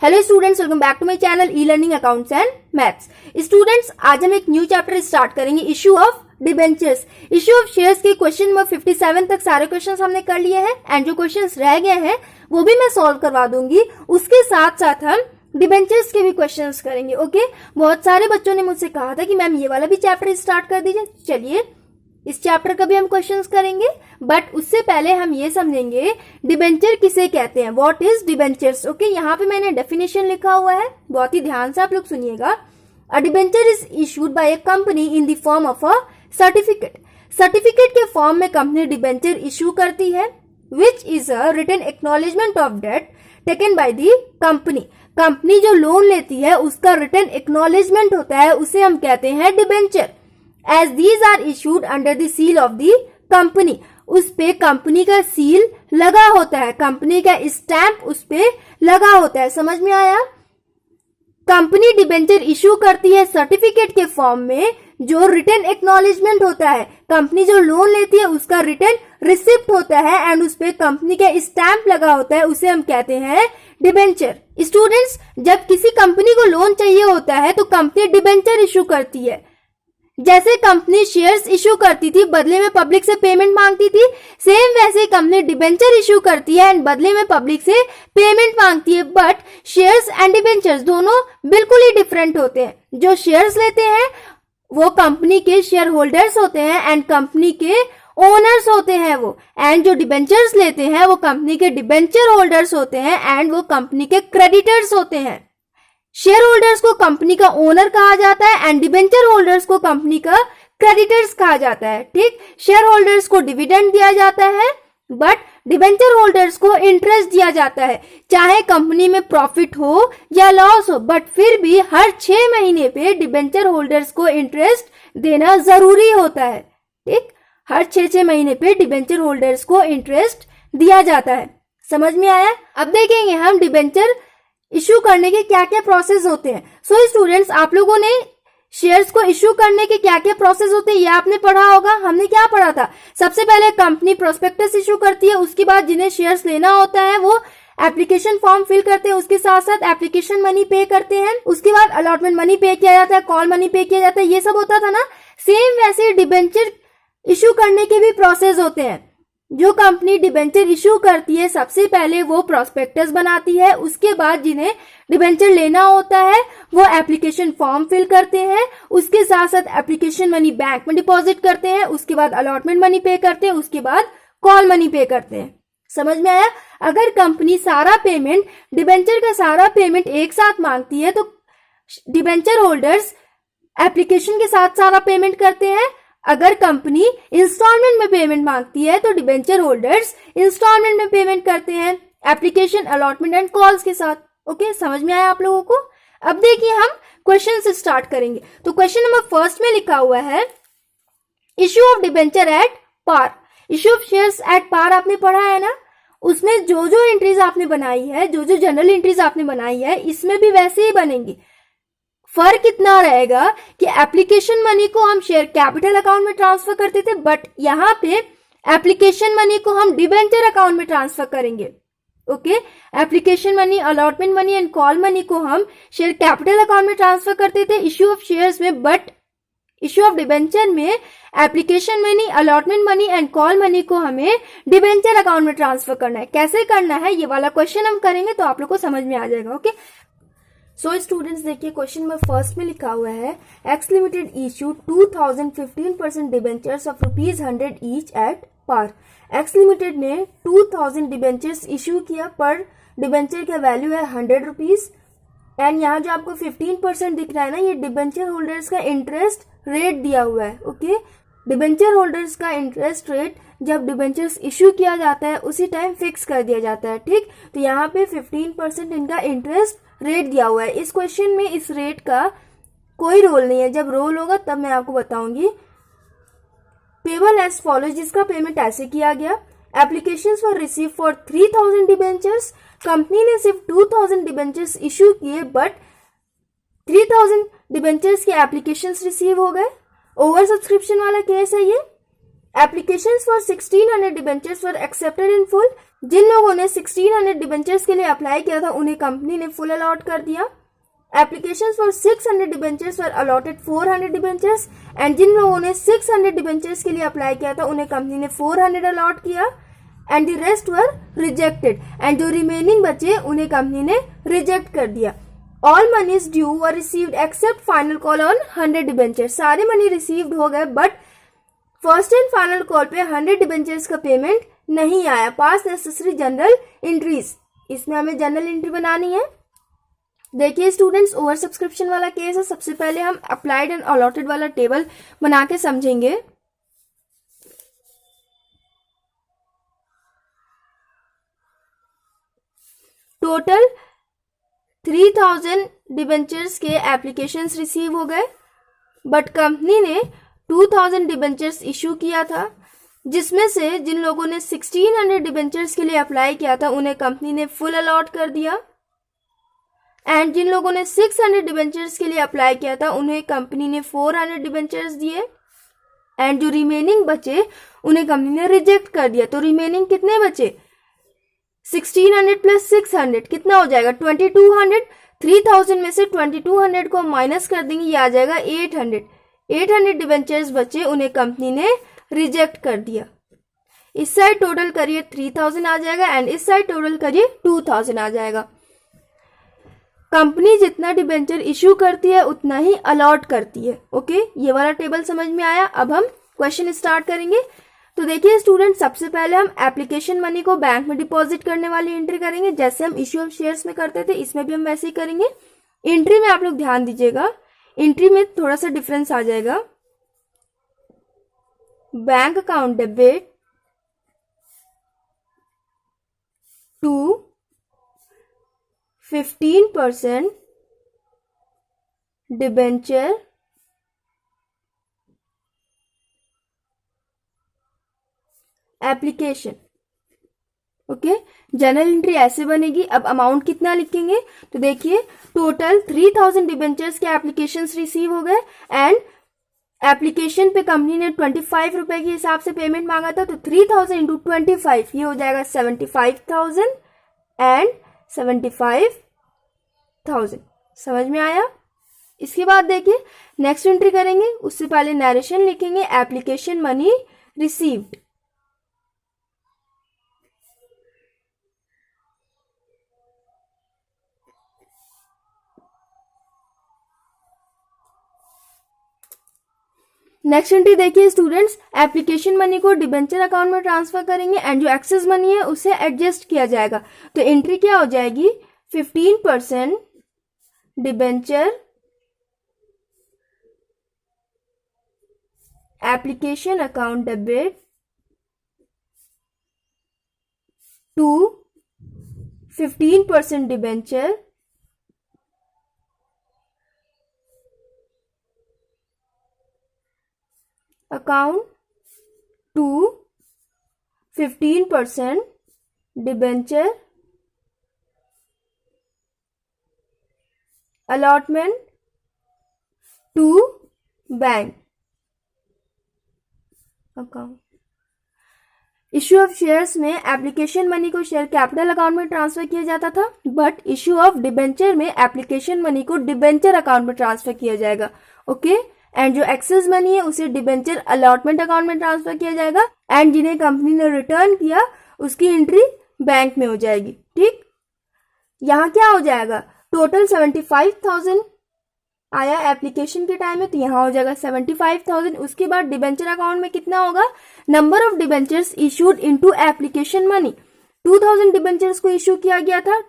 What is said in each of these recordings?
Hello students, welcome back to my channel e learning accounts and maths. Students, आज हम एक new chapter start करेंगे, issue of debentures. Issue of shares के question number 57 तक सारे questions हमने कर लिए हैं एंड जो क्वेश्चंस रह गए हैं वो भी मैं सॉल्व करवा दूंगी। उसके साथ साथ हम डिबेंचर्स के भी क्वेश्चंस करेंगे। ओके, बहुत सारे बच्चों ने मुझसे कहा था कि मैम ये वाला भी चैप्टर स्टार्ट कर दीजिए। चलिए, इस चैप्टर का भी हम क्वेश्चंस करेंगे, बट उससे पहले हम ये समझेंगे डिबेंचर किसे कहते हैं, व्हाट इज डिबेंचर्स। ओके, यहाँ पे मैंने डेफिनेशन लिखा हुआ है, बहुत ही ध्यान से आप लोग सुनिएगा। A debenture is issued by a company in the form of a certificate. Certificate के फॉर्म में कंपनी डिबेंचर इशू करती है, which is a written acknowledgement of debt taken by the company. Company जो लोन लेती है उसका written acknowledgement होता है, उसे हम कहते हैं debenture. As these are issued under the seal of the company, उस पे कंपनी का सील लगा होता है, कंपनी का स्टैंप उस पे लगा होता है। समझ में आया? कंपनी डिबेंचर इशू करती है सर्टिफिकेट के फॉर्म में, जो रिटन एक्नॉलेजमेंट होता है। कंपनी जो लोन लेती है उसका रिटन रिसिप्ट होता है एंड उस पे कंपनी का स्टैंप लगा होता है, उसे हम कहते हैं डिबेंचर। स्टूडेंट्स, जब किसी कंपनी को लोन चाहिए होता है तो कंपनी डिबेंचर इशू करती है। जैसे कंपनी शेयर्स इशू करती थी, बदले में पब्लिक से पेमेंट मांगती थी, सेम वैसे ही कंपनी डिबेंचर इशू करती है एंड बदले में पब्लिक से पेमेंट मांगती है। बट शेयर्स एंड डिबेंचर्स दोनों बिल्कुल ही डिफरेंट होते हैं। जो शेयर्स लेते हैं वो कंपनी के शेयर होल्डर्स होते हैं एंड कंपनी के ओनर्स होते हैं वो, एंड जो डिबेंचर्स लेते हैं वो कंपनी के डिबेंचर होल्डर्स होते हैं एंड वो कंपनी के क्रेडिटर्स होते हैं। शेयर होल्डर्स को कंपनी का ओनर कहा जाता है एंड डिबेंचर होल्डर्स को कंपनी का क्रेडिटर्स कहा जाता है। ठीक, शेयर होल्डर्स को डिविडेंड दिया जाता है बट डिबेंचर होल्डर्स को इंटरेस्ट दिया जाता है, चाहे कंपनी में प्रॉफिट हो या लॉस हो, बट फिर भी हर 6 महीने पे डिबेंचर होल्डर्स को इंटरेस्ट देना जरूरी होता है। ठीक, हर 6 महीने पे डिबेंचर होल्डर्स को इंटरेस्ट दिया जाता है। समझ में आया? अब देखेंगे हम डिबेंचर इशू करने के क्या क्या प्रोसेस होते हैं। सो स्टूडेंट्स, आप लोगों ने शेयर्स को इशू करने के क्या क्या प्रोसेस होते हैं ये आपने पढ़ा होगा। हमने क्या पढ़ा था? सबसे पहले कंपनी प्रोस्पेक्टस इशू करती है, उसके बाद जिन्हें शेयर्स लेना होता है वो एप्लीकेशन फॉर्म फिल करते हैं, उसके साथ साथ एप्लीकेशन मनी पे करते हैं, उसके बाद अलॉटमेंट मनी पे किया जाता है, कॉल मनी पे किया जाता है, ये सब होता था ना। सेम वैसे डिबेंचर इशू करने के भी प्रोसेस होते हैं। जो कंपनी डिबेंचर इशू करती है सबसे पहले वो प्रोस्पेक्टस बनाती है, उसके बाद जिन्हें डिबेंचर लेना होता है वो एप्लीकेशन फॉर्म फिल करते हैं, उसके साथ साथ एप्लीकेशन मनी बैंक में डिपॉजिट करते हैं, उसके बाद अलॉटमेंट मनी पे करते हैं, उसके बाद कॉल मनी पे करते हैं। समझ में आया? अगर कंपनी सारा पेमेंट, डिबेंचर का सारा पेमेंट एक साथ मांगती है तो डिबेंचर होल्डर्स एप्लीकेशन के साथ सारा पेमेंट करते हैं। अगर कंपनी इंस्टॉलमेंट में पेमेंट मांगती है तो डिबेंचर होल्डर्स इंस्टॉलमेंट में पेमेंट करते हैं, एप्लीकेशन, अलॉटमेंट एंड कॉल्स के साथ। ओके, समझ में आया आप लोगों को? अब देखिए हम क्वेश्चन से स्टार्ट करेंगे। तो क्वेश्चन नंबर फर्स्ट में लिखा हुआ है issue of debenture at par. Issue of shares at par आपने पढ़ा है ना, उसमें जो जो एंट्रीज आपने बनाई है, जो जो जनरल एंट्रीज आपने बनाई है, इसमें भी वैसे ही बनेंगी। फर्क इतना रहेगा कि एप्लीकेशन मनी को हम शेयर कैपिटल अकाउंट में ट्रांसफर करते थे, बट यहाँ पे एप्लीकेशन मनी को हम डिबेंचर अकाउंट में ट्रांसफर करेंगे। Okay, application money, allotment money and call money को हम शेयर कैपिटल अकाउंट में ट्रांसफर करते थे इश्यू ऑफ शेयर्स में, बट इश्यू ऑफ डिबेंचर में application money, allotment money and call money को हमें डिबेंचर अकाउंट में ट्रांसफर करना है। कैसे करना है ये वाला क्वेश्चन हम करेंगे तो आप लोग को समझ में आ जाएगा। ओके, सो स्टूडेंट्स, देखिए क्वेश्चन नंबर फर्स्ट में लिखा हुआ है X limited issue 2015% debentures of ₹100 each at par. X limited ने 2000 डिबेंचर्स इशू किया, पर डिबेंचर का वैल्यू है ₹100 एंड यहाँ जो आपको 15% दिख रहा है ना, ये डिबेंचर होल्डर्स का इंटरेस्ट रेट दिया हुआ है। ओके, डिबेंचर होल्डर्स का इंटरेस्ट रेट जब डिबेंचर्स इशू किया जाता है उसी टाइम फिक्स कर दिया जाता है। ठीक, तो यहाँ पे 15% इनका इंटरेस्ट रेट दिया हुआ है। इस क्वेश्चन में इस रेट का कोई रोल नहीं है, जब रोल होगा तब मैं आपको बताऊंगी। पेबल एज फॉलोज, जिसका पेमेंट ऐसे किया गया। Applications for receive for 3000 debentures, company ने सिर्फ 2000 डिबेंचर्स इशू किए बट 3000 डिबेंचर्स के एप्लीकेशंस रिसीव हो गए। ओवर सब्सक्रिप्शन वाला केस है ये। Applications for 1600 debentures were accepted in full. जिन लोगों ने 1600 डिबेंचर्स के लिए अप्लाई किया था उन्हें कंपनी ने फुल अलॉट कर दिया। Applications for 600 debentures were allotted 400 debentures and जिन लोगों ने 600 डिबेंचर्स के लिए अप्लाई किया था उन्हें कंपनी ने 400 अलॉट किया and the rest were rejected and जो रिमेनिंग बचे उन्हें कंपनी ने रिजेक्ट कर दिया। All monies due were received except final call on 100 debentures. सारे मनी रिसीव्ड हो गए but first and final call पे 100 डिबेंचर्स का पेमेंट नहीं आया। पास नेसेसरी जनरल एंट्रीज, इसमें हमें जनरल एंट्री बनानी है। देखिए स्टूडेंट्स, ओवर सब्सक्रिप्शन वाला केस है। सबसे पहले हम अप्लाइड एंड अलॉटेड वाला टेबल बना के समझेंगे। टोटल 3000 डिबेंचर्स के एप्लीकेशंस रिसीव हो गए बट कंपनी ने 2000 डिबेंचर्स इशू किया था, जिसमें से जिन लोगों ने 1600 डिबेंचर्स के लिए अप्लाई किया था उन्हें कंपनी ने फुल अलॉट कर दिया एंड जिन लोगों ने 600 डिबेंचर्स के लिए अप्लाई किया था उन्हें कंपनी ने 400 डिबेंचर्स दिए एंड जो रिमेनिंग बचे उन्हें कंपनी ने रिजेक्ट कर दिया। तो रिमेनिंग कितने बचे? 1600 प्लस 600 कितना हो जाएगा? 2200। 3000 में से 2200 को माइनस कर देंगे, ये आ जाएगा 800 डिबेंचर्स बचे, उन्हें कंपनी ने रिजेक्ट कर दिया। इस साइड टोटल करिए 3000 आ जाएगा एंड इस साइड टोटल करिए 2000 आ जाएगा। कंपनी जितना डिबेंचर इश्यू करती है उतना ही अलॉट करती है। ओके, ये वाला टेबल समझ में आया। अब हम क्वेश्चन स्टार्ट करेंगे। तो देखिए स्टूडेंट, सबसे पहले हम एप्लीकेशन मनी को बैंक में डिपॉजिट करने वाली एंट्री करेंगे, जैसे हम इश्यू ऑफ शेयर्स में करते थे इसमें भी हम वैसे ही करेंगे। एंट्री में आप लोग ध्यान दीजिएगा, एंट्री में थोड़ा सा डिफरेंस आ जाएगा। Bank account debit to 15% debenture application. Okay, general entry ऐसे बनेगी। अब अमाउंट कितना लिखेंगे? तो देखिए टोटल 3000 डिबेंचर्स के एप्लीकेशंस रिसीव हो गए एंड एप्लीकेशन पे कंपनी ने 25 रुपए के हिसाब से पेमेंट मांगा था, तो 3000 इंटू 25 ये हो जाएगा 75,000 एंड 75,000। समझ में आया? इसके बाद देखिए नेक्स्ट एंट्री करेंगे, उससे पहले नरेशन लिखेंगे application money received. Next entry देखिए स्टूडेंट्स, एप्लीकेशन मनी को डिबेंचर अकाउंट में ट्रांसफर करेंगे एंड जो एक्सेस मनी है उसे एडजस्ट किया जाएगा। तो एंट्री क्या हो जाएगी? 15% debenture application account debit to 15% debenture account to 15% debenture allotment to bank account. Issue of shares में एप्लीकेशन मनी को शेयर कैपिटल अकाउंट में ट्रांसफर किया जाता था, बट इश्यू ऑफ डिबेंचर में एप्लीकेशन मनी को डिबेंचर अकाउंट में ट्रांसफर किया जाएगा। ओके, एंड जो एक्सेस मनी है उसे डिबेंचर अलॉटमेंट अकाउंट में ट्रांसफर किया जाएगा एंड जिन्हें कंपनी ने रिटर्न किया उसकी एंट्री बैंक में हो जाएगी। ठीक, यहाँ क्या हो जाएगा? टोटल 75,000 आया एप्लीकेशन के टाइम में, तो यहाँ हो जाएगा 75,000। उसके बाद डिबेंचर अकाउंट में कितना होगा? Number of debentures issued into application money. 2000 debentures को इशू किया गया था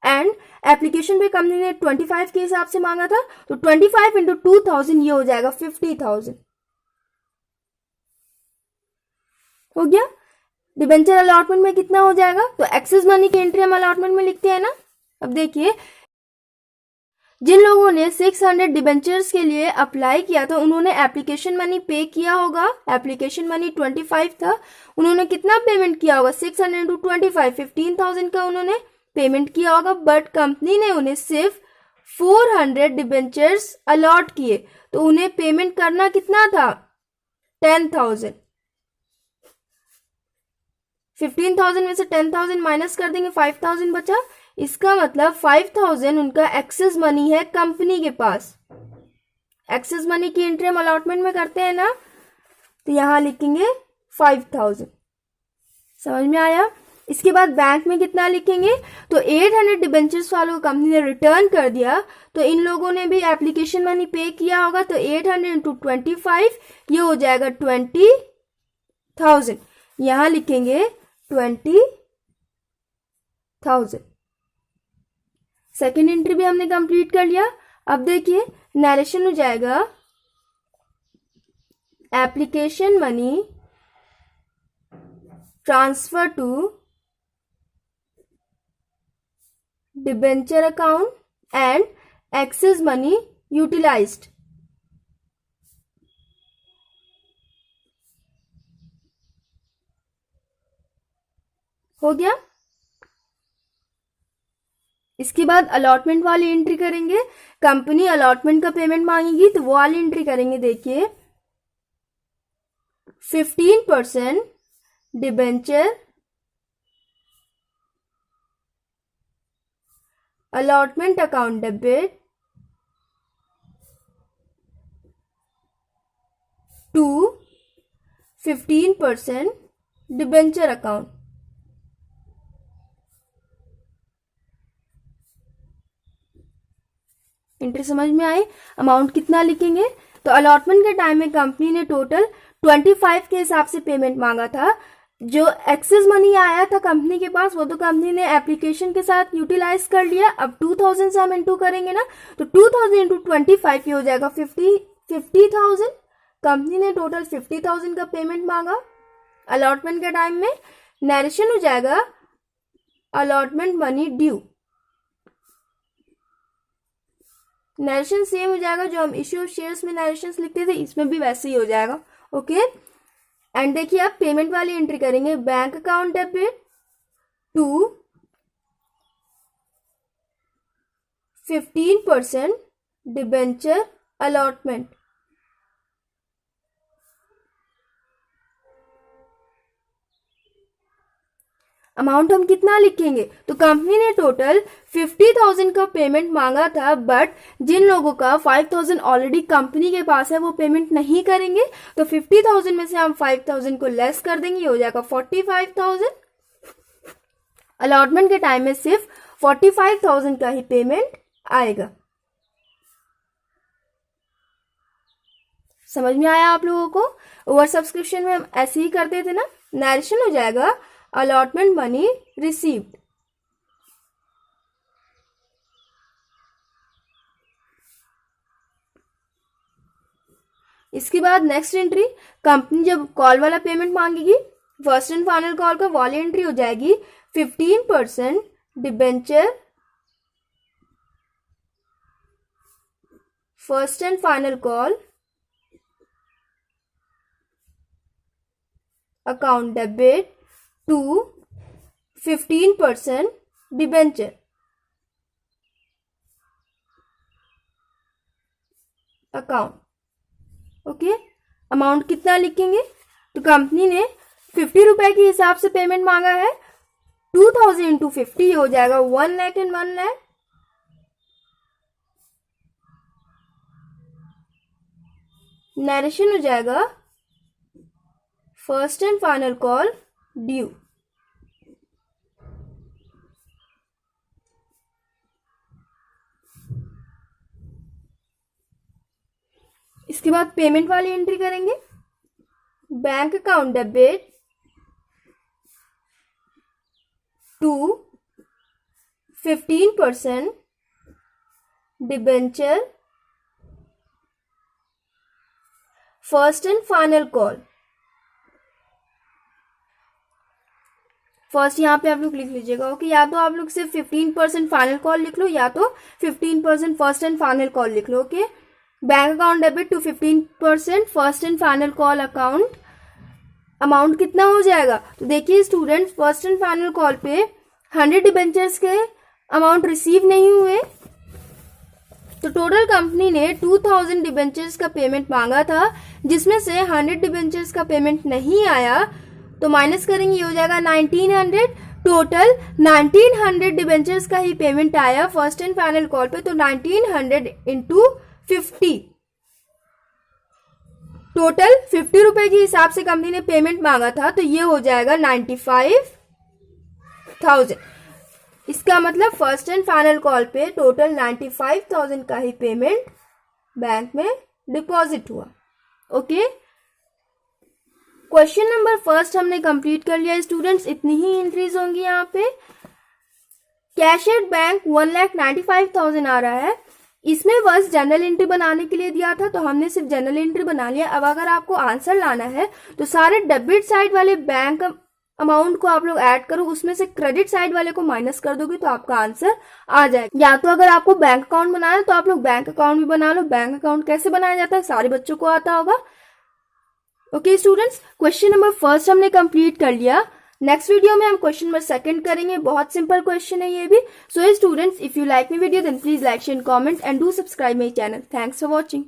एंड एप्लीकेशन पे कंपनी ने 25 के हिसाब से मांगा था, तो 25 इंटू 2000 ये हो जाएगा 50,000। हो गया। डिबेंचर अलॉटमेंट में कितना हो जाएगा? तो एक्सेस मनी की एंट्री हम अलॉटमेंट में लिखते हैं ना। अब देखिए जिन लोगों ने 600 डिबेंचर्स के लिए अप्लाई किया था उन्होंने एप्लीकेशन मनी पे किया होगा। एप्लीकेशन मनी 25 था, उन्होंने कितना पेमेंट किया होगा? 600 इंटू 25 15,000 का उन्होंने पेमेंट किया होगा, बट कंपनी ने उन्हें सिर्फ 400 डिबेंचर्स अलॉट किए, तो उन्हें पेमेंट करना कितना था? 10,000। 15,000 में से 10,000 माइनस कर देंगे, 5,000 बचा। इसका मतलब 5,000 उनका एक्सेस मनी है कंपनी के पास। एक्सेस मनी की एंट्री हम अलॉटमेंट में करते हैं ना, तो यहां लिखेंगे 5,000। समझ में आया? इसके बाद बैंक में कितना लिखेंगे, तो 800 डिबेंचर्स वालों को कंपनी ने रिटर्न कर दिया, तो इन लोगों ने भी एप्लीकेशन मनी पे किया होगा, तो 800 इंटू 25 ये हो जाएगा 20,000। यहां लिखेंगे 20,000। सेकेंड एंट्री भी हमने कंप्लीट कर लिया। अब देखिए नरेशन हो जाएगा application money transfer to debenture account and excess money utilized. हो गया। इसके बाद अलॉटमेंट वाली एंट्री करेंगे। कंपनी अलॉटमेंट का पेमेंट मांगेगी तो वो वाली एंट्री करेंगे। देखिए 15% debenture allotment account debit to 15% debenture account. Entry समझ में आई? अमाउंट कितना लिखेंगे, तो अलॉटमेंट के टाइम में कंपनी ने टोटल 25 के हिसाब से पेमेंट मांगा था। जो एक्सेस मनी आया था कंपनी के पास वो तो कंपनी ने एप्लीकेशन के साथ यूटिलाइज कर लिया। अब 2000 से हम इंटू करेंगे ना, तो 2000 इंटू 25 हो जाएगा 50,000। कंपनी ने टोटल 50,000 का पेमेंट मांगा अलॉटमेंट के टाइम में। नरेशन हो जाएगा allotment money due. Narration same हो जाएगा जो हम इश्यू ऑफ शेयर्स में नरेशंस लिखते थे, इसमें भी वैसे ही हो जाएगा। ओके। एंड देखिए आप पेमेंट वाली एंट्री करेंगे। Bank account debit to 15% debenture allotment. Amount हम कितना लिखेंगे, तो कंपनी ने टोटल 50,000 का पेमेंट मांगा था, बट जिन लोगों का 5,000 ऑलरेडी कंपनी के पास है वो पेमेंट नहीं करेंगे, तो 50,000 में से हम 5,000 को लेस कर देंगे, ये हो जाएगा 45,000। अलॉटमेंट के टाइम में सिर्फ 45,000 का ही पेमेंट आएगा। समझ में आया आप लोगों को? ओवर सब्सक्रिप्शन में हम ऐसे ही करते थे ना। नरेशन हो जाएगा अलॉटमेंट मनी रिसीव्ड। इसके बाद नेक्स्ट एंट्री, कंपनी जब कॉल वाला पेमेंट मांगेगी फर्स्ट एंड फाइनल कॉल का, वाली एंट्री हो जाएगी 15% debenture first and final call account debit to 15% debenture account. Okay. Amount कितना लिखेंगे, तो कंपनी ने 50 रुपए के हिसाब से पेमेंट मांगा है। 2000 इंटू 50 हो जाएगा 1 लाख एंड 1 लाख। नरेशन हो जाएगा first and final call due. इसके बाद पेमेंट वाली एंट्री करेंगे। Bank account debit to 15% debenture first and final call. First यहाँ पे आप लोग लिख लीजिएगा। ओके। या तो आप लोग सिर्फ 15% फाइनल कॉल लिख लो, या तो 15% फर्स्ट एंड फाइनल कॉल लिख लो। Okay. Bank account debit to 15% first and final call account. Amount कितना हो जाएगा, तो देखिए students first and final call पे 100 डिबेंचर्स के अमाउंट रिसीव नहीं हुए, तो टोटल कंपनी ने 2000 डिबेंचर्स का पेमेंट मांगा था, जिसमें से 100 डिबेंचर्स का पेमेंट नहीं आया। तो माइनस करेंगे, ये हो जाएगा 1900। टोटल 1900 डिबेंचर्स का ही पेमेंट आया फर्स्ट एंड फाइनल कॉल पे, तो 1900 इंटू 50, टोटल 50 रुपए के हिसाब से कंपनी ने पेमेंट मांगा था, तो ये हो जाएगा 95,000। इसका मतलब फर्स्ट एंड फाइनल कॉल पे टोटल 95,000 का ही पेमेंट बैंक में डिपॉजिट हुआ। ओके, क्वेश्चन नंबर फर्स्ट हमने कंप्लीट कर लिया स्टूडेंट्स। इतनी ही एंट्रीज होंगी यहाँ पे। कैश एट बैंक 1,95,000 आ रहा है, इसमें बस जनरल एंट्री बनाने के लिए दिया था, तो हमने सिर्फ जनरल एंट्री बना लिया। अब अगर आपको आंसर लाना है तो सारे डेबिट साइड वाले बैंक अमाउंट को आप लोग ऐड करो, उसमें से क्रेडिट साइड वाले को माइनस कर दोगे तो आपका आंसर आ जाएगा। या तो अगर आपको बैंक अकाउंट बनाना है तो आप लोग बैंक अकाउंट भी बना लो। बैंक अकाउंट कैसे बनाया जाता है सारे बच्चों को आता होगा। Okay students, question number first हमने कंप्लीट कर लिया। नेक्स्ट वीडियो में हम क्वेश्चन नंबर सेकंड करेंगे। बहुत सिंपल क्वेश्चन है ये भी। So students, if you like my video then please like share comment and do subscribe my channel. Thanks for watching.